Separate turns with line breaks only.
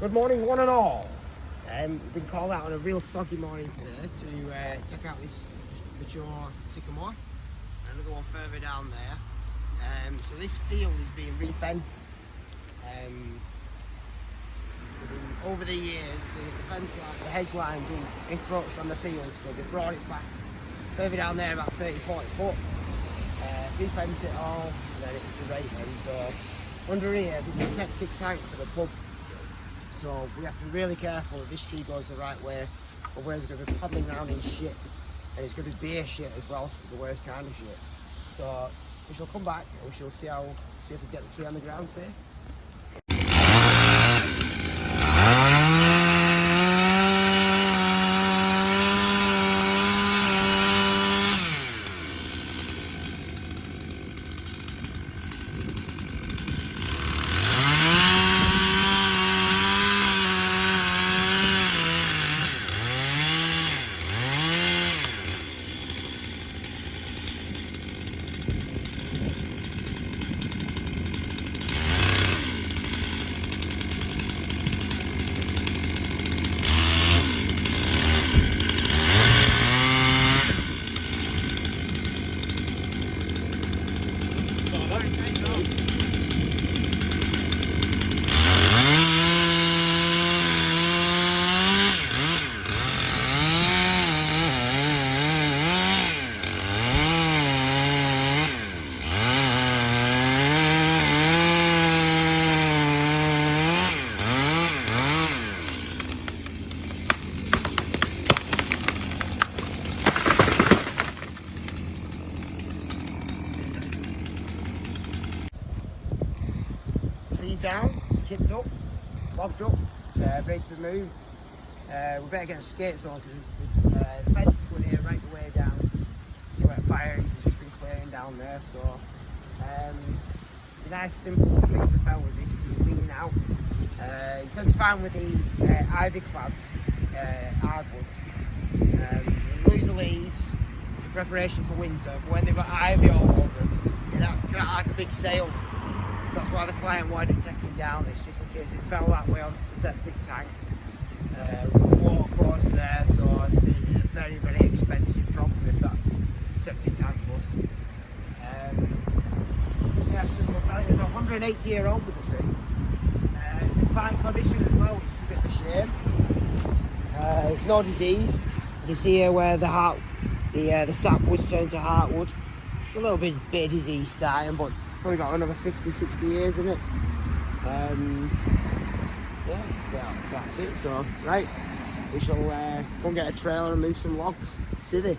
Good morning, one and all. We've been called out on a real soggy morning today to check out this mature sycamore. Another one further down there. So this field is being re-fenced. Over the years, the fence line, the hedge lines encroached on the field, so they brought it back further down there, about 30-40 foot. Re-fence it all, and then it's the right then. So under here, there's a septic tank for the pub. So we have to be really careful that this tree goes the right way, or where it's going to be paddling around in shit, and it's going to be beer shit as well, so it's the worst kind of shit. So we shall come back and we shall see if we get the tree on the ground safe. Trees down, chipped up, logged up, ready to be moved. We better get a skate zone because the fence is going here right the way down. See where the fire is, it's just been clearing down there. So a nice simple tree to fell was this because it was leaning out. You tend to find with the ivy clads, hardwoods, you lose the leaves in preparation for winter, but when they've got ivy all over them, they act like a big sail. That's why the client wanted it taken down. It's just in case it fell that way onto the septic tank. Water course there, so it'd be a very, very expensive problem if that septic tank bust. Yeah, simple fact. It's 180-year-old with the tree. In fine condition as well, which is a bit of a shame. It's no disease. You see here where the sap was turned to heartwood. It's a little bit of disease starting, but probably got another 50-60 years in it. Yeah, that's it. So, right, we shall go and get a trailer and move some logs. See they.